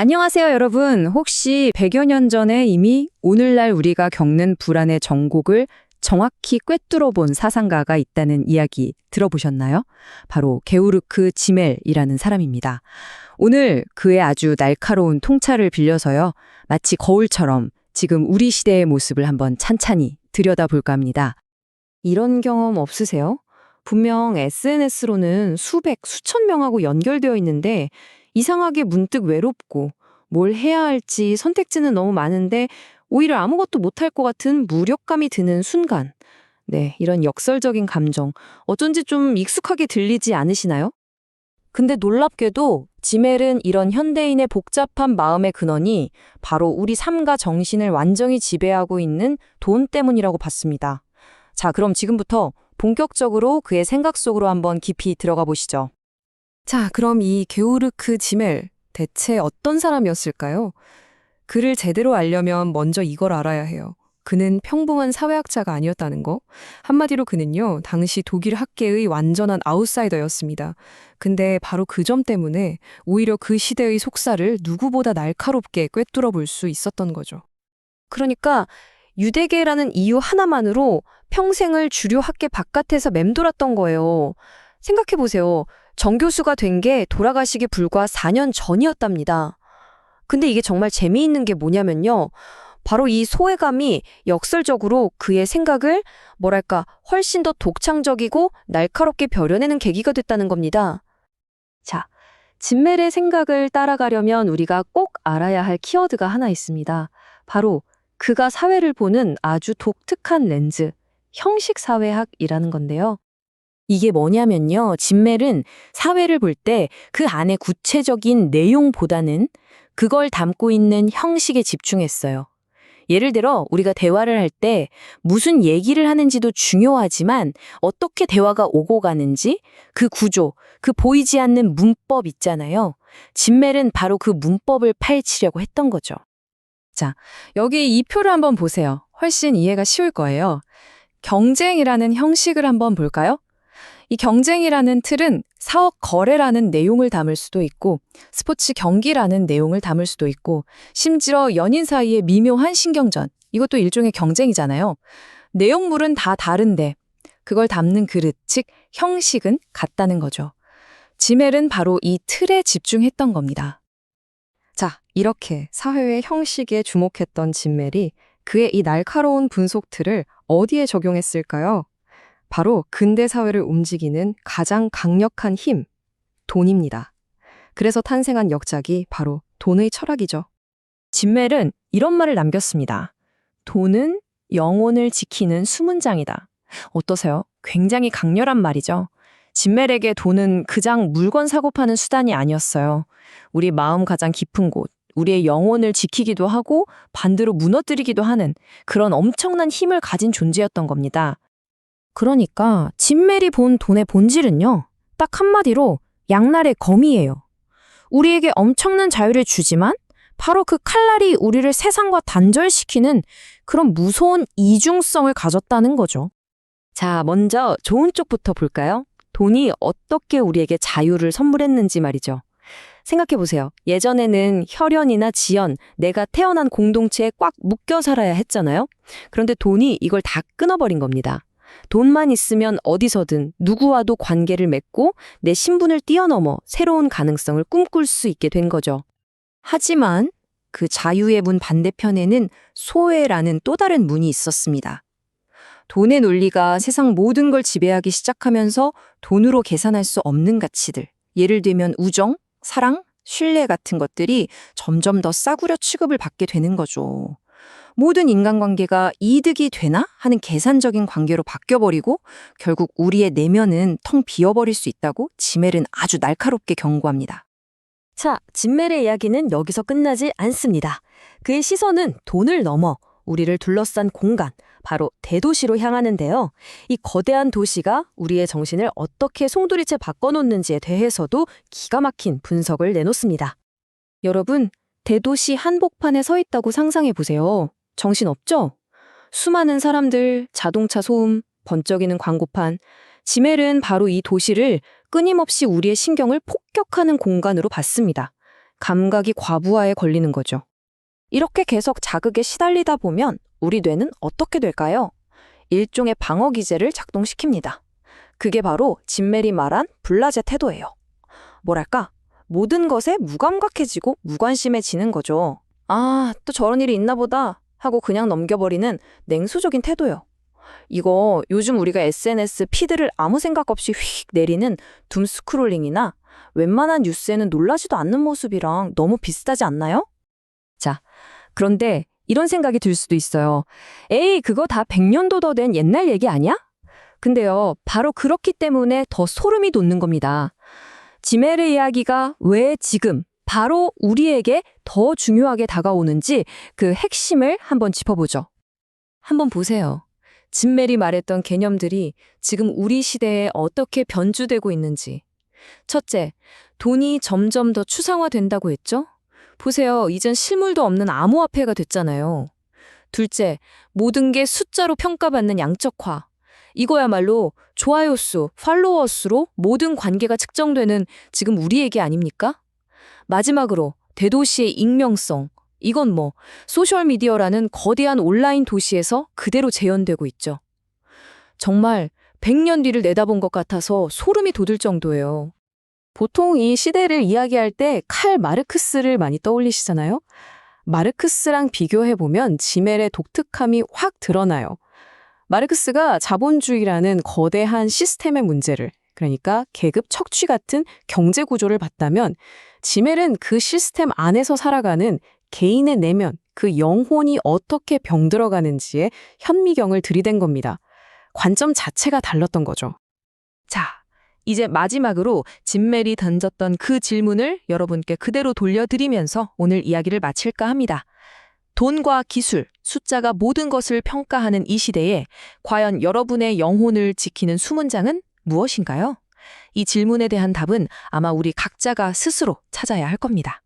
안녕하세요, 여러분. 혹시 100여 년 전에 이미 오늘날 우리가 겪는 불안의 전곡을 정확히 꿰뚫어 본 사상가가 있다는 이야기 들어보셨나요? 바로 게오르크 지멜이라는 사람입니다. 오늘 그의 아주 날카로운 통찰을 빌려서요. 마치 거울처럼 지금 우리 시대의 모습을 한번 찬찬히 들여다볼까 합니다. 이런 경험 없으세요? 분명 SNS로는 수백, 수천 명하고 연결되어 있는데 이상하게 문득 외롭고 뭘 해야 할지 선택지는 너무 많은데 오히려 아무것도 못할 것 같은 무력감이 드는 순간. 네, 이런 역설적인 감정 어쩐지 좀 익숙하게 들리지 않으시나요? 근데 놀랍게도 지멜은 이런 현대인의 복잡한 마음의 근원이 바로 우리 삶과 정신을 완전히 지배하고 있는 돈 때문이라고 봤습니다. 자, 그럼 지금부터 본격적으로 그의 생각 속으로 한번 깊이 들어가 보시죠. 자, 그럼 이 게오르크 지멜, 대체 어떤 사람이었을까요? 그를 제대로 알려면 먼저 이걸 알아야 해요. 그는 평범한 사회학자가 아니었다는 거. 한마디로 그는요, 당시 독일 학계의 완전한 아웃사이더였습니다. 근데 바로 그 점 때문에 오히려 그 시대의 속살을 누구보다 날카롭게 꿰뚫어 볼 수 있었던 거죠. 그러니까 유대계라는 이유 하나만으로 평생을 주류 학계 바깥에서 맴돌았던 거예요. 생각해보세요. 정교수가 된 게 돌아가시기 불과 4년 전이었답니다. 근데 이게 정말 재미있는 게 뭐냐면요. 바로 이 소외감이 역설적으로 그의 생각을 뭐랄까 훨씬 더 독창적이고 날카롭게 벼려내는 계기가 됐다는 겁니다. 자, 진멜의 생각을 따라가려면 우리가 꼭 알아야 할 키워드가 하나 있습니다. 바로 그가 사회를 보는 아주 독특한 렌즈, 형식사회학이라는 건데요. 이게 뭐냐면요. 진멜은 사회를 볼 때 그 안에 구체적인 내용보다는 그걸 담고 있는 형식에 집중했어요. 예를 들어 우리가 대화를 할 때 무슨 얘기를 하는지도 중요하지만 어떻게 대화가 오고 가는지 그 구조, 그 보이지 않는 문법 있잖아요. 진멜은 바로 그 문법을 파헤치려고 했던 거죠. 자, 여기 이 표를 한번 보세요. 훨씬 이해가 쉬울 거예요. 경쟁이라는 형식을 한번 볼까요? 이 경쟁이라는 틀은 사업 거래라는 내용을 담을 수도 있고 스포츠 경기라는 내용을 담을 수도 있고 심지어 연인 사이의 미묘한 신경전, 이것도 일종의 경쟁이잖아요. 내용물은 다 다른데 그걸 담는 그릇, 즉 형식은 같다는 거죠. 지멜은 바로 이 틀에 집중했던 겁니다. 자, 이렇게 사회의 형식에 주목했던 진멜이 그의 이 날카로운 분석 틀을 어디에 적용했을까요? 바로 근대 사회를 움직이는 가장 강력한 힘, 돈입니다. 그래서 탄생한 역작이 바로 돈의 철학이죠. 진멜은 이런 말을 남겼습니다. 돈은 영혼을 지키는 수문장이다. 어떠세요? 굉장히 강렬한 말이죠. 진멜에게 돈은 그냥 물건 사고 파는 수단이 아니었어요. 우리 마음 가장 깊은 곳, 우리의 영혼을 지키기도 하고 반대로 무너뜨리기도 하는 그런 엄청난 힘을 가진 존재였던 겁니다. 그러니까 진멜이 본 돈의 본질은요. 딱 한마디로 양날의 검이에요. 우리에게 엄청난 자유를 주지만 바로 그 칼날이 우리를 세상과 단절시키는 그런 무서운 이중성을 가졌다는 거죠. 자, 먼저 좋은 쪽부터 볼까요? 돈이 어떻게 우리에게 자유를 선물했는지 말이죠. 생각해보세요. 예전에는 혈연이나 지연, 내가 태어난 공동체에 꽉 묶여 살아야 했잖아요. 그런데 돈이 이걸 다 끊어버린 겁니다. 돈만 있으면 어디서든 누구와도 관계를 맺고 내 신분을 뛰어넘어 새로운 가능성을 꿈꿀 수 있게 된 거죠. 하지만 그 자유의 문 반대편에는 소외라는 또 다른 문이 있었습니다. 돈의 논리가 세상 모든 걸 지배하기 시작하면서 돈으로 계산할 수 없는 가치들, 예를 들면 우정, 사랑, 신뢰 같은 것들이 점점 더 싸구려 취급을 받게 되는 거죠. 모든 인간관계가 이득이 되나 하는 계산적인 관계로 바뀌어버리고 결국 우리의 내면은 텅 비어버릴 수 있다고 지멜은 아주 날카롭게 경고합니다. 자, 진멜의 이야기는 여기서 끝나지 않습니다. 그의 시선은 돈을 넘어 우리를 둘러싼 공간, 바로 대도시로 향하는데요. 이 거대한 도시가 우리의 정신을 어떻게 송두리째 바꿔놓는지에 대해서도 기가 막힌 분석을 내놓습니다. 여러분, 대도시 한복판에 서 있다고 상상해 보세요. 정신없죠? 수많은 사람들, 자동차 소음, 번쩍이는 광고판. 지멜은 바로 이 도시를 끊임없이 우리의 신경을 폭격하는 공간으로 봤습니다. 감각이 과부하에 걸리는 거죠. 이렇게 계속 자극에 시달리다 보면 우리 뇌는 어떻게 될까요? 일종의 방어 기제를 작동시킵니다. 그게 바로 짐 메리 말한 불나제 태도예요. 뭐랄까, 모든 것에 무감각해지고 무관심해지는 거죠. 아, 또 저런 일이 있나 보다 하고 그냥 넘겨버리는 냉소적인 태도요. 이거 요즘 우리가 SNS 피드를 아무 생각 없이 휙 내리는 둠스크롤링이나 웬만한 뉴스에는 놀라지도 않는 모습이랑 너무 비슷하지 않나요? 자, 그런데 이런 생각이 들 수도 있어요. 에이, 그거 다 100년도 더 된 옛날 얘기 아니야? 근데요, 바로 그렇기 때문에 더 소름이 돋는 겁니다. 지멜의 이야기가 왜 지금 바로 우리에게 더 중요하게 다가오는지 그 핵심을 한번 짚어보죠. 한번 보세요. 진멜이 말했던 개념들이 지금 우리 시대에 어떻게 변주되고 있는지. 첫째, 돈이 점점 더 추상화된다고 했죠? 보세요. 이젠 실물도 없는 암호화폐가 됐잖아요. 둘째, 모든 게 숫자로 평가받는 양적화. 이거야말로 좋아요 수, 팔로워 수로 모든 관계가 측정되는 지금 우리 얘기 아닙니까? 마지막으로 대도시의 익명성. 이건 뭐 소셜미디어라는 거대한 온라인 도시에서 그대로 재현되고 있죠. 정말 100년 뒤를 내다본 것 같아서 소름이 돋을 정도예요. 보통 이 시대를 이야기할 때 칼 마르크스를 많이 떠올리시잖아요. 마르크스랑 비교해보면 지멜의 독특함이 확 드러나요. 마르크스가 자본주의라는 거대한 시스템의 문제를, 그러니까 계급 척취 같은 경제 구조를 봤다면 지멜은 그 시스템 안에서 살아가는 개인의 내면, 그 영혼이 어떻게 병들어가는지에 현미경을 들이댄 겁니다. 관점 자체가 달랐던 거죠. 자, 이제 마지막으로 진멜이 던졌던 그 질문을 여러분께 그대로 돌려드리면서 오늘 이야기를 마칠까 합니다. 돈과 기술, 숫자가 모든 것을 평가하는 이 시대에 과연 여러분의 영혼을 지키는 수문장은 무엇인가요? 이 질문에 대한 답은 아마 우리 각자가 스스로 찾아야 할 겁니다.